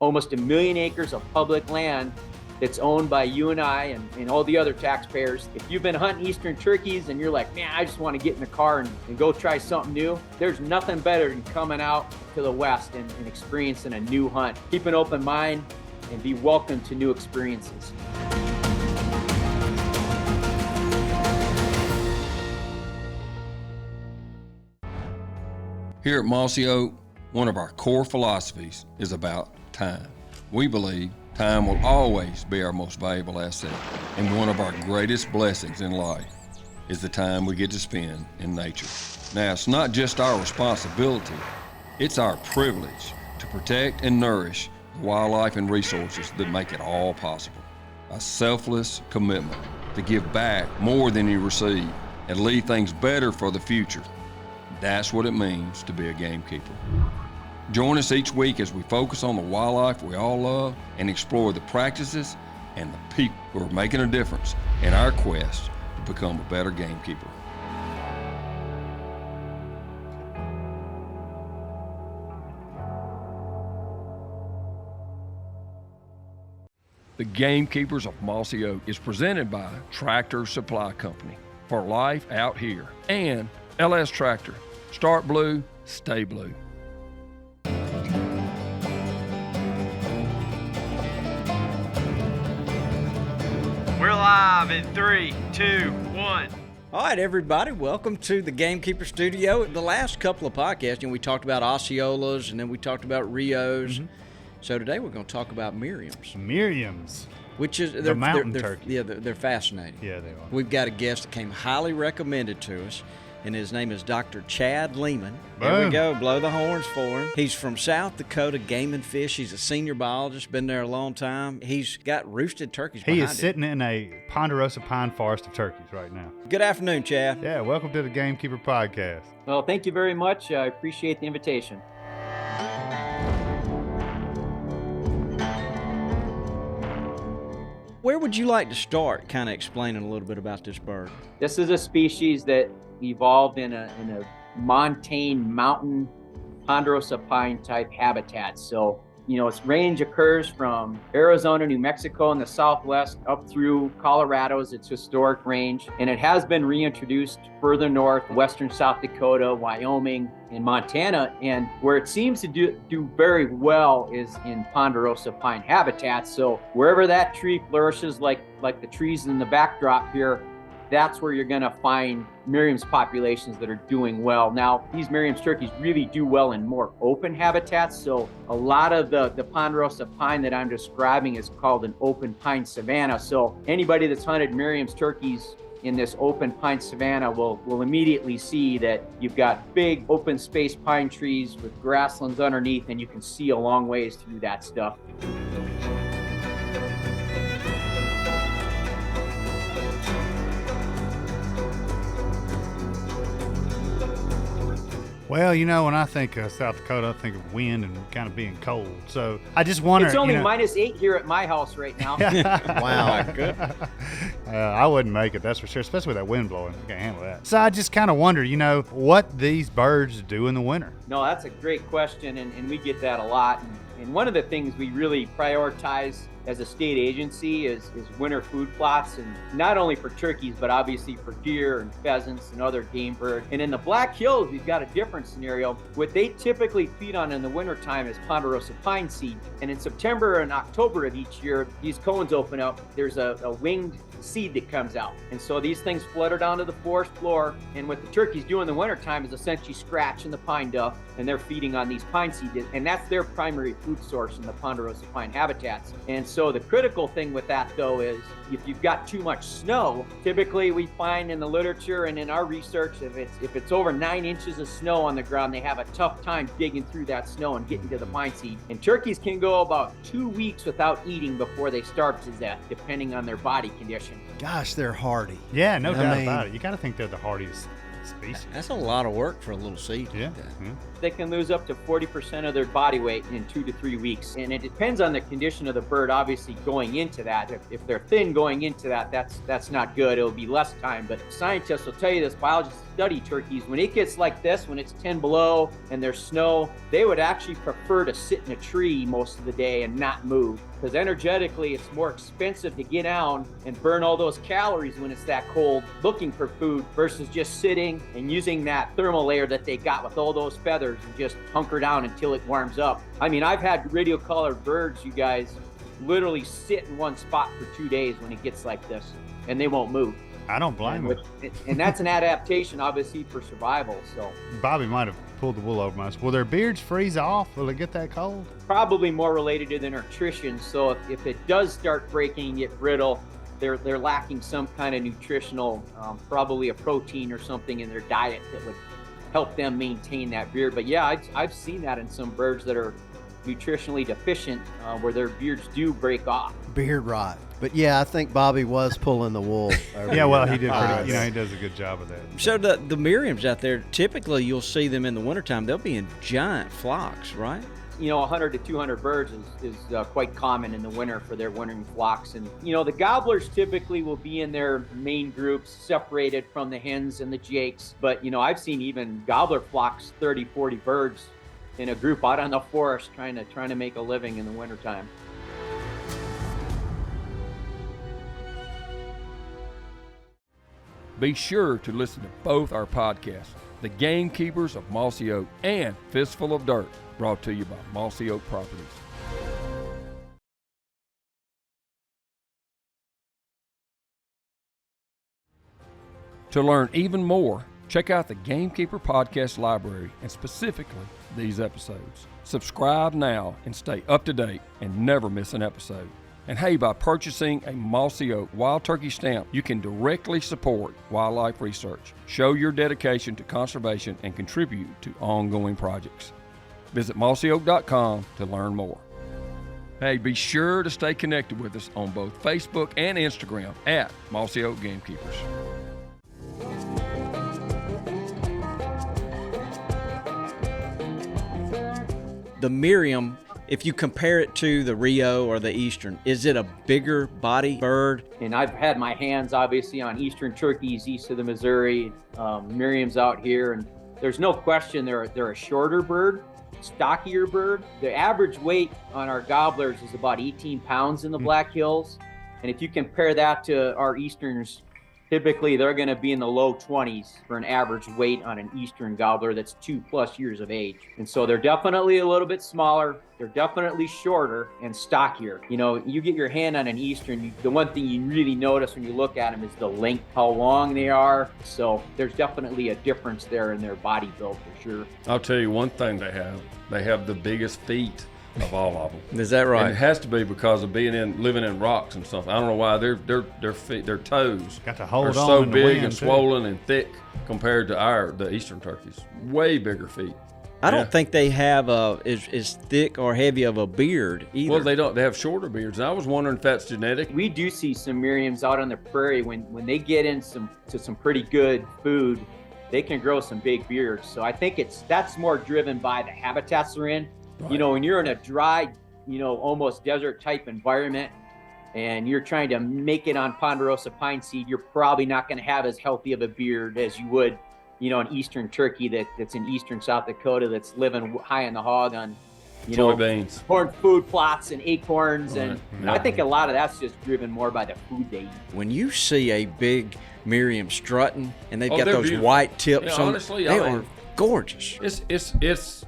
almost 1 million acres of public land that's owned by you and I and all the other taxpayers. If you've been hunting eastern turkeys and you're like, man, I just want to get in the car and go try something new, there's nothing better than coming out to the West and experiencing a new hunt. Keep an open mind and be welcome to new experiences. Here at Mossy Oak, one of our core philosophies is about time. We believe time will always be our most valuable asset, and one of our greatest blessings in life is the time we get to spend in nature. Now, it's not just our responsibility, it's our privilege to protect and nourish the wildlife and resources that make it all possible. A selfless commitment to give back more than you receive and leave things better for the future. That's what it means to be a gamekeeper. Join us each week as we focus on the wildlife we all love and explore the practices and the people who are making a difference in our quest to become a better gamekeeper. The Gamekeepers of Mossy Oak is presented by Tractor Supply Company for life out here and LS Tractor. Start blue, stay blue. We're live in 3, 2, 1. All right, everybody, welcome to the Gamekeeper Studio. The last couple of podcasts, we talked about Osceolas and then we talked about Rios. Mm-hmm. So today we're going to talk about Merriams. Merriams. Which is the mountain turkey. Yeah, they're fascinating. Yeah, they are. We've got a guest that came highly recommended to us, and his name is Dr. Chad Lehman. Boom. There we go. Blow the horns for him. He's from South Dakota Game and Fish. He's a senior biologist, been there a long time. He's got roosted turkeys behind him. He is sitting in a ponderosa pine forest of turkeys right now. Good afternoon, Chad. Yeah, welcome to the Gamekeeper podcast. Well, thank you very much. I appreciate the invitation. Where would you like to start kind of explaining a little bit about this bird? This is a species that evolved in a montane mountain ponderosa pine type habitat. So, its range occurs from Arizona, New Mexico in the southwest up through Colorado is its historic range. And it has been reintroduced further north, western South Dakota, Wyoming, and Montana. And where it seems to do very well is in ponderosa pine habitats. So wherever that tree flourishes, like the trees in the backdrop here, that's where you're going to find Merriam's populations that are doing well. Now, these Merriam's turkeys really do well in more open habitats. So a lot of the ponderosa pine that I'm describing is called an open pine savanna. So anybody that's hunted Merriam's turkeys in this open pine savanna will immediately see that you've got big open space pine trees with grasslands underneath, and you can see a long ways through that stuff. Well, when I think of South Dakota, I think of wind and kind of being cold. So I just wonder. It's only -8 here at my house right now. Wow, good. I wouldn't make it, that's for sure, especially with that wind blowing. I can't handle that. So I just kind of wonder, what these birds do in the winter. No, that's a great question, and we get that a lot. And one of the things we really prioritize as a state agency is winter food plots, and not only for turkeys, but obviously for deer and pheasants and other game birds. And in the Black Hills, we've got a different scenario. What they typically feed on in the wintertime is ponderosa pine seed. And in September and October of each year, these cones open up. There's a winged seed that comes out. And so these things flutter down to the forest floor. And what the turkeys do in the wintertime is essentially scratch in the pine duff, and they're feeding on these pine seeds. And that's their primary food source in the ponderosa pine habitats. And so the critical thing with that, though, is if you've got too much snow, typically we find in the literature and in our research, if it's over 9 inches of snow on the ground, they have a tough time digging through that snow and getting to the pine seed. And turkeys can go about 2 weeks without eating before they starve to death, depending on their body condition. Gosh, they're hardy. Yeah, no doubt about it. You got to think they're the hardiest species. That's a lot of work for a little seed. Yeah. Like that. Yeah. They can lose up to 40% of their body weight in 2 to 3 weeks. And it depends on the condition of the bird, obviously, going into that. If they're thin going into that, that's not good. It'll be less time. But scientists will tell you this, biologists study turkeys. When it gets like this, when it's 10 below and there's snow, they would actually prefer to sit in a tree most of the day and not move. Because energetically, it's more expensive to get down and burn all those calories when it's that cold looking for food versus just sitting and using that thermal layer that they got with all those feathers and just hunker down until it warms up. I mean, I've had radio colored birds, you guys, literally sit in one spot for 2 days when it gets like this and they won't move. I don't blame him. And that's an adaptation, obviously, for survival. So Bobby might have pulled the wool over my eyes. Will their beards freeze off? Will it get that cold? probably more related to their nutrition. So if it does start breaking and get brittle, they're lacking some kind of nutritional, probably a protein or something in their diet that would help them maintain that beard. But yeah, I've seen that in some birds that are nutritionally deficient, where their beards do break off. Beard rot. But yeah, I think Bobby was pulling the wool. Yeah, well, he did pretty, he does a good job of that. So the Merriams out there, typically you'll see them in the wintertime. They'll be in giant flocks, right? 100 to 200 birds is quite common in the winter for their wintering flocks. And, the gobblers typically will be in their main groups, separated from the hens and the jakes. But, I've seen even gobbler flocks, 30, 40 birds in a group out on the forest trying to make a living in the wintertime. Be sure to listen to both our podcasts, The Gamekeepers of Mossy Oak and Fistful of Dirt, brought to you by Mossy Oak Properties. To learn even more, check out the Gamekeeper podcast library and specifically these episodes. Subscribe now and stay up to date and never miss an episode. And hey, by purchasing a Mossy Oak wild turkey stamp, you can directly support wildlife research, show your dedication to conservation, and contribute to ongoing projects. Visit mossyoak.com to learn more. Hey, be sure to stay connected with us on both Facebook and Instagram at Mossy Oak Gamekeepers. The Merriam, if you compare it to the Rio or the Eastern, is it a bigger body bird? And I've had my hands obviously on Eastern turkeys east of the Missouri, Merriam's out here, and there's no question they're a shorter bird, stockier bird. The average weight on our gobblers is about 18 pounds in the Black Hills. And if you compare that to our Easterns, typically they're going to be in the low 20s for an average weight on an Eastern gobbler that's 2+ years of age. And so they're definitely a little bit smaller. They're definitely shorter and stockier. You get your hand on an Eastern, the one thing you really notice when you look at them is the length, how long they are. So there's definitely a difference there in their body build for sure. I'll tell you one thing they have. They have the biggest feet of all of them. Is that right? And it has to be because of living in rocks and something. I don't know why their feet, their toes Got to hold are on so in the big wind, and too. swollen and thick compared to the Eastern turkeys. Way bigger feet. I don't think they have as thick or heavy of a beard either. Well, they don't. They have shorter beards. And I was wondering if that's genetic. We do see some Merriams out on the prairie when they get into some pretty good food, they can grow some big beards. So I think that's more driven by the habitats they're in. Right. When you're in a dry, almost desert type environment and you're trying to make it on ponderosa pine seed, you're probably not going to have as healthy of a beard as you would, an Eastern turkey that's in Eastern South Dakota that's living high in the hog on, soybeans, corn food plots and acorns. Right. And Yeah. I think a lot of that's just driven more by the food they eat. When you see a big Merriam strutting and they've got they're those beautiful. white tips Yeah, on, honestly, they I mean, are gorgeous. It's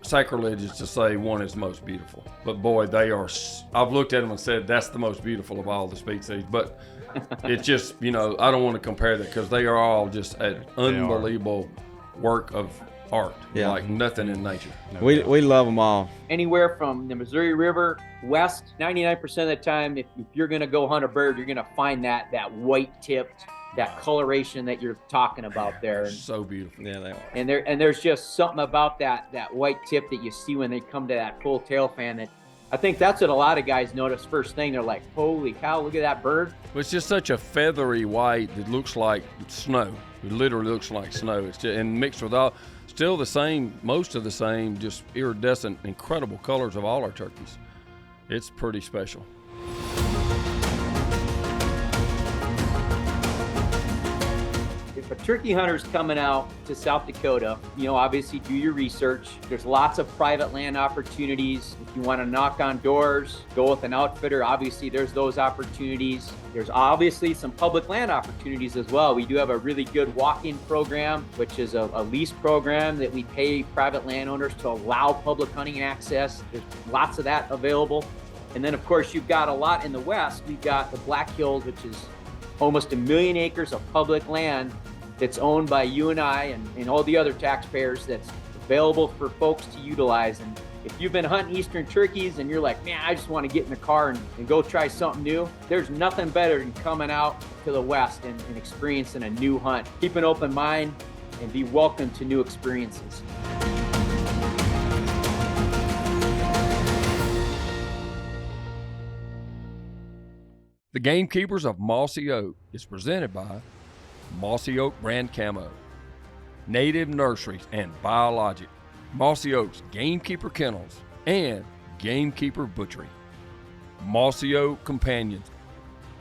sacrilegious to say one is most beautiful, but boy, they are. I've looked at them and said that's the most beautiful of all the species, but it's just I don't want to compare that because they are all just an unbelievable work of art, like nothing in nature. We love them all. Anywhere from the Missouri River west, 99% of the time, if you're going to go hunt a bird, you're going to find that white tipped, that coloration that you're talking about there. And, So beautiful. Yeah, they are. and there's just something about that white tip that you see when they come to that full tail fan that I think that's what a lot of guys notice first thing. They're like, holy cow, look at that bird. It's just such a feathery white that looks like snow. It literally looks like snow. It's just, and mixed with still the same, most of the same, just iridescent, incredible colors of all our turkeys. It's pretty special. If a turkey hunter's coming out to South Dakota, obviously do your research. There's lots of private land opportunities. If you want to knock on doors, go with an outfitter. Obviously, there's those opportunities. There's obviously some public land opportunities as well. We do have a really good walk-in program, which is a lease program that we pay private landowners to allow public hunting access. There's lots of that available. And then, of course, you've got a lot in the west. We've got the Black Hills, which is almost 1 million acres of public land that's owned by you and I and all the other taxpayers that's available for folks to utilize. And if you've been hunting eastern turkeys and you're like, man, I just want to get in the car and go try something new, there's nothing better than coming out to the west and experiencing a new hunt. Keep an open mind and be welcome to new experiences. The Gamekeepers of Mossy Oak is presented by Mossy Oak Brand Camo, Native Nurseries and Biologic, Mossy Oak's Gamekeeper Kennels, and Gamekeeper Butchery, Mossy Oak Companions,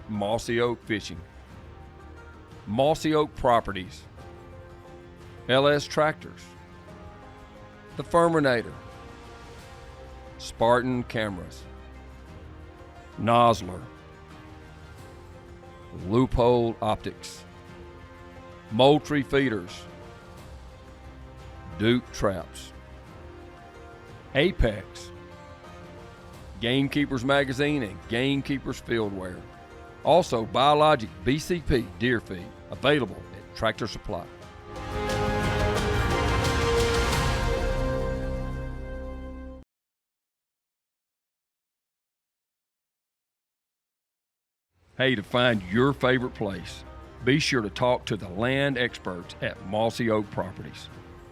Mossy Oak Fishing, Mossy Oak Properties, LS Tractors, The Furminator, Spartan Cameras, Nosler, Loophole Optics, Moultrie Feeders, Duke Traps, Apex, Gamekeepers Magazine, and Gamekeepers Fieldwear. Also, Biologic BCP Deer Feed, available at Tractor Supply. Hey, to find your favorite place, be sure to talk to the land experts at Mossy Oak Properties.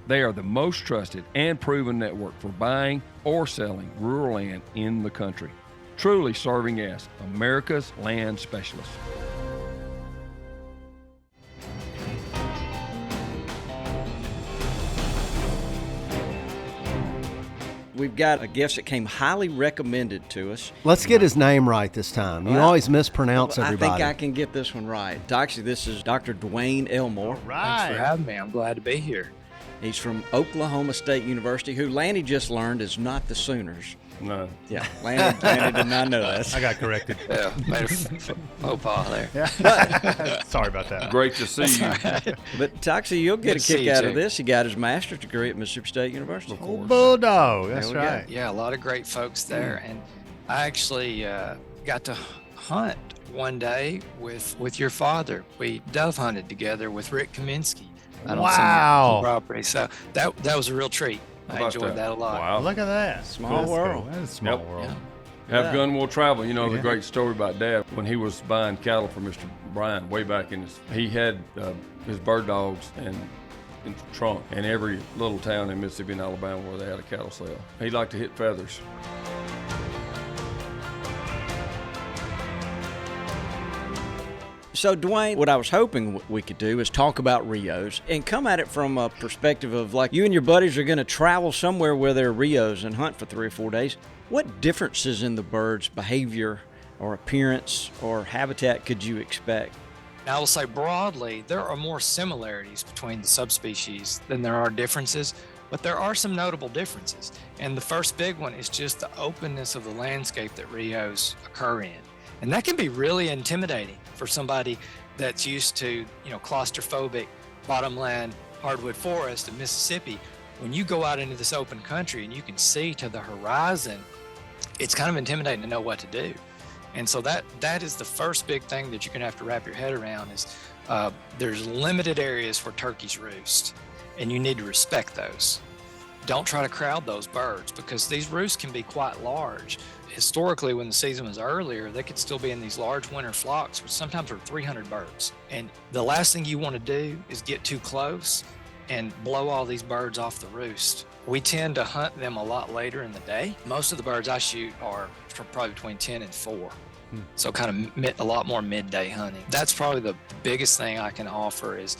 They are the most trusted and proven network for buying or selling rural land in the country, truly serving as America's land specialist. We've got a guest that came highly recommended to us. Let's get his name right this time. You always mispronounce everybody. I think I can get this one right. Actually, this is Dr. Dwayne Elmore. Right. Thanks for having me. I'm glad to be here. He's from Oklahoma State University, who Lanny just learned is not the Sooners. No. Yeah, Lanny did not know that. I got corrected. Yeah, made a faux pas there. Yeah. Sorry about that. Great to see you. But Toxie, you'll get Good a to see kick you, out of Jake. this. He got his master's degree at Mississippi State University. Oh, Bulldog. That's There we go. right. Yeah, a lot of great folks there. And I actually got to hunt one day with your father. We dove hunted together with Rick Kaminsky out on Wow. some property. So that was a real treat. How I about enjoyed that a lot. Wow. Look at that. Small That's world. Cool. That is a small Yep. world. Yeah. Have Yeah. gun will travel. You know the Yeah. great story about Dad when he was buying cattle from Mr. Bryan way back in he had his bird dogs in the trunk in every little town in Mississippi and Alabama where they had a cattle sale. He liked to hit feathers. So, Dwayne, what I was hoping we could do is talk about Rios and come at it from a perspective of like you and your buddies are going to travel somewhere where there are Rios and hunt for 3 or 4 days. What differences in the bird's behavior or appearance or habitat could you expect? Now, I will say broadly, there are more similarities between the subspecies than there are differences, but there are some notable differences. And the first big one is just the openness of the landscape that Rios occur in. And that can be really intimidating for somebody that's used to, claustrophobic bottomland hardwood forest in Mississippi. When you go out into this open country and you can see to the horizon, it's kind of intimidating to know what to do. And so that is the first big thing that you're gonna have to wrap your head around is there's limited areas where turkeys roost, and you need to respect those. Don't try to crowd those birds because these roosts can be quite large. Historically, when the season was earlier, they could still be in these large winter flocks, which sometimes are 300 birds. And the last thing you want to do is get too close and blow all these birds off the roost. We tend to hunt them a lot later in the day. Most of the birds I shoot are probably between 10 and 4. So kind of a lot more midday hunting. That's probably the biggest thing I can offer is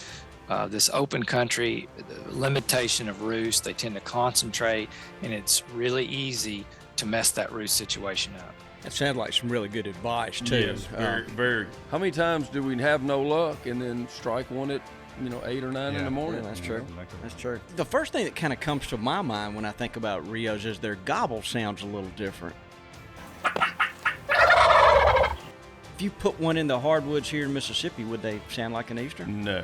This open country, the limitation of roost, they tend to concentrate, and it's really easy to mess that roost situation up. That sounds like some really good advice too. Yes, very. How many times do we have no luck and then strike one at 8 or 9 in the morning? Yeah, that's true. That's true. The first thing that kind of comes to my mind when I think about Rios is their gobble sounds a little different. If you put one in the hardwoods here in Mississippi, would they sound like an eastern? No.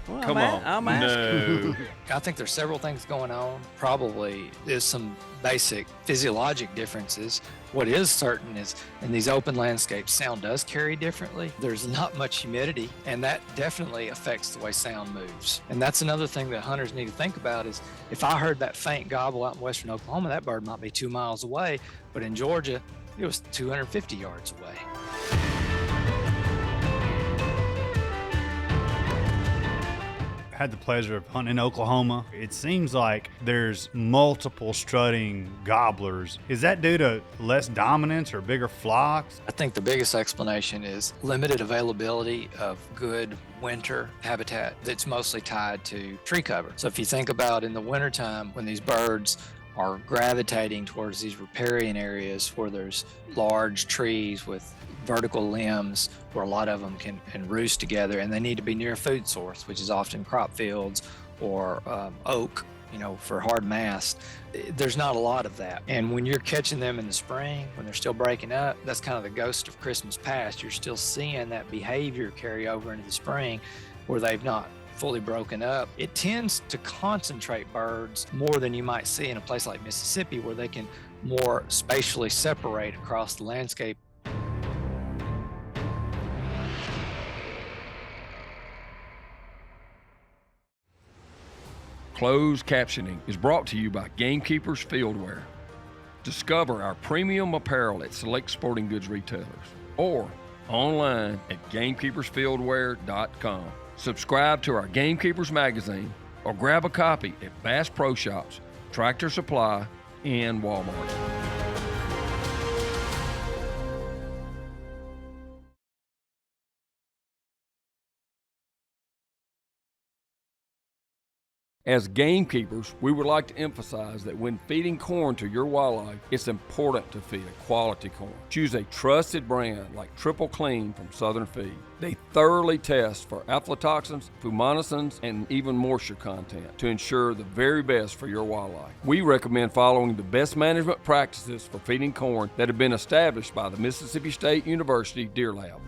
Well, Come on. I'm asking. No. I think there's several things going on. Probably there's some basic physiologic differences. What is certain is in these open landscapes, sound does carry differently. There's not much humidity, and that definitely affects the way sound moves. And that's another thing that hunters need to think about is if I heard that faint gobble out in western Oklahoma, that bird might be 2 miles away, but in Georgia, it was 250 yards away. Had the pleasure of hunting in Oklahoma. It seems like there's multiple strutting gobblers. Is that due to less dominance or bigger flocks? I think the biggest explanation is limited availability of good winter habitat that's mostly tied to tree cover. So if you think about in the wintertime when these birds are gravitating towards these riparian areas where there's large trees with vertical limbs where a lot of them can roost together, and they need to be near a food source, which is often crop fields or oak, for hard mast. There's not a lot of that. And when you're catching them in the spring, when they're still breaking up, that's kind of the ghost of Christmas past. You're still seeing that behavior carry over into the spring where they've not fully broken up. It tends to concentrate birds more than you might see in a place like Mississippi where they can more spatially separate across the landscape. Closed captioning is brought to you by Gamekeeper's Fieldwear. Discover our premium apparel at select sporting goods retailers or online at gamekeepersfieldwear.com. Subscribe to our Gamekeepers magazine or grab a copy at Bass Pro Shops, Tractor Supply, and Walmart. As gamekeepers, we would like to emphasize that when feeding corn to your wildlife, it's important to feed a quality corn. Choose a trusted brand like Triple Clean from Southern Feed. They thoroughly test for aflatoxins, fumonisin, and even moisture content to ensure the very best for your wildlife. We recommend following the best management practices for feeding corn that have been established by the Mississippi State University Deer Lab.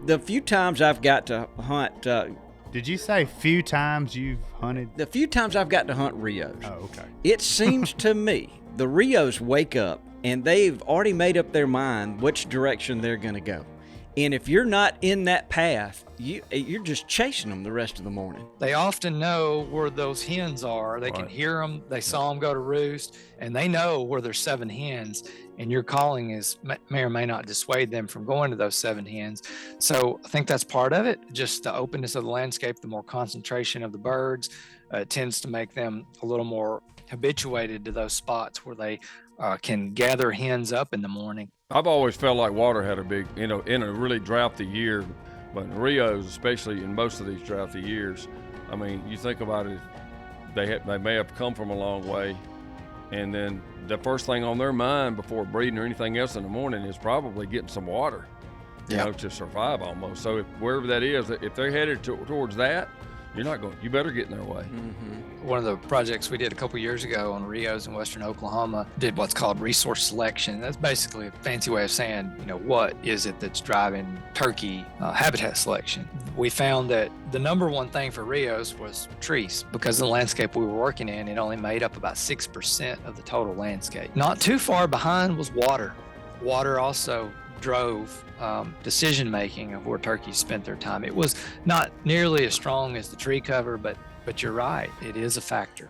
The few times I've got to hunt, Did you say few times you've hunted? the few times I've got to hunt Rios, Oh, okay. it seems to me the Rios wake up and they've already made up their mind which direction they're going to go. And if you're not in that path, you're just chasing them the rest of the morning. They often know where those hens are. They can hear them. They saw them go to roost, and they know where there's 7 hens. And your calling may or may not dissuade them from going to those 7 hens. So I think that's part of it. Just the openness of the landscape, the more concentration of the birds tends to make them a little more habituated to those spots where they can gather hens up in the morning. I've always felt like water had a big, in a really droughty year, but in Rios, especially in most of these droughty years, I mean, you think about it, they may have come from a long way, and then the first thing on their mind before breeding or anything else in the morning is probably getting some water, to survive almost. So wherever that is, if they're headed towards that, you better get in their way. Mm-hmm. One of the projects we did a couple years ago on Rios in western Oklahoma did what's called resource selection. That's basically a fancy way of saying, what is it that's driving turkey habitat selection? We found that the number one thing for Rios was trees. Because of the landscape we were working in, it only made up about 6% of the total landscape. Not too far behind was water. Water also drove decision making of where turkeys spent their time. It was not nearly as strong as the tree cover, but you're right, it is a factor.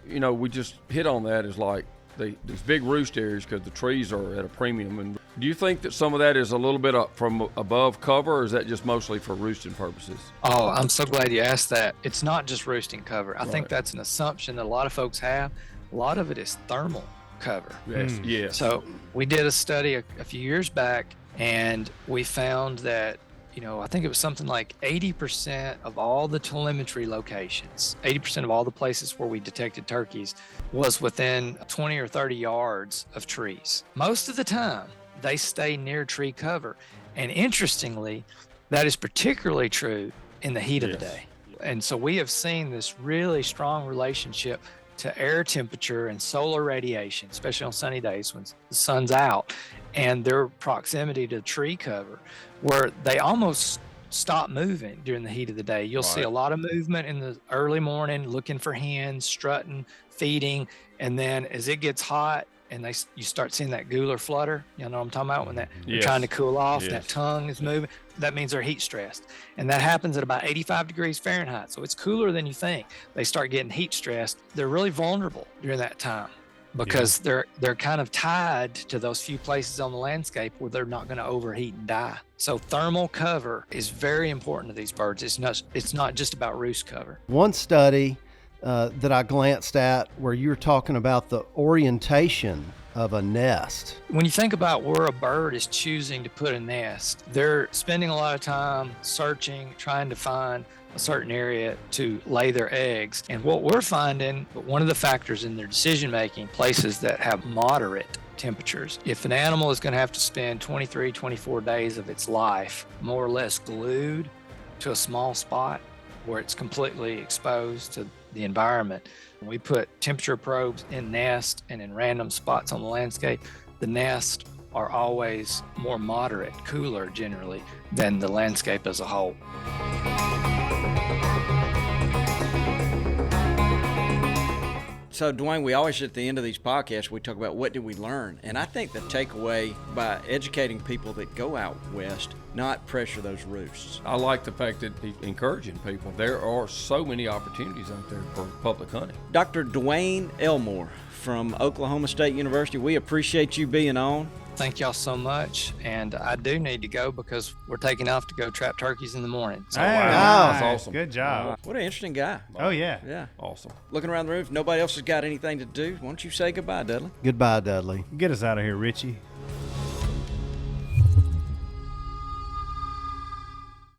We just hit on that as like these big roost areas because the trees are at a premium, and Do you think that some of that is a little bit up from above cover, or is that just mostly for roosting purposes? Oh, I'm so glad you asked that. It's not just roosting cover. I think Right. that's an assumption that a lot of folks have. A lot of it is thermal cover. Yes. Yes. So we did a study a few years back, and we found that, I think it was something like 80% of all the telemetry locations, 80% of all the places where we detected turkeys was within 20 or 30 yards of trees. Most of the time, they stay near tree cover. And interestingly, that is particularly true in the heat of the day. And so we have seen this really strong relationship to air temperature and solar radiation, especially on sunny days when the sun's out, and their proximity to tree cover, where they almost stop moving during the heat of the day. You'll see a lot of movement in the early morning, looking for hens, strutting, feeding, and then as it gets hot and you start seeing that gular flutter, you know what I'm talking about, when they're trying to cool off, that tongue is moving, that means they're heat stressed. And that happens at about 85 degrees Fahrenheit. So it's cooler than you think. They start getting heat stressed. They're really vulnerable during that time because they're kind of tied to those few places on the landscape where they're not going to overheat and die. So thermal cover is very important to these birds. It's not just about roost cover. One study that I glanced at where you were talking about the orientation of a nest. When you think about where a bird is choosing to put a nest, they're spending a lot of time searching, trying to find a certain area to lay their eggs. And what we're finding, one of the factors in their decision making, places that have moderate temperatures. If an animal is going to have to spend 23, 24 days of its life more or less glued to a small spot where it's completely exposed to the environment, we put temperature probes in nests and in random spots on the landscape. The nests are always more moderate, cooler generally than the landscape as a whole. So, Dwayne, we always at the end of these podcasts, we talk about what did we learn? And I think the takeaway by educating people that go out west, not pressure those roosts. I like the fact that he's encouraging people. There are so many opportunities out there for public hunting. Dr. Dwayne Elmore from Oklahoma State University, we appreciate you being on. Thank y'all so much. And I do need to go because we're taking off to go trap turkeys in the morning. So, Hey, That's awesome. Good job. What an interesting guy. Oh, yeah. Yeah. Awesome. Looking around the room, if nobody else has got anything to do, why don't you say goodbye, Dudley? Goodbye, Dudley. Get us out of here, Richie.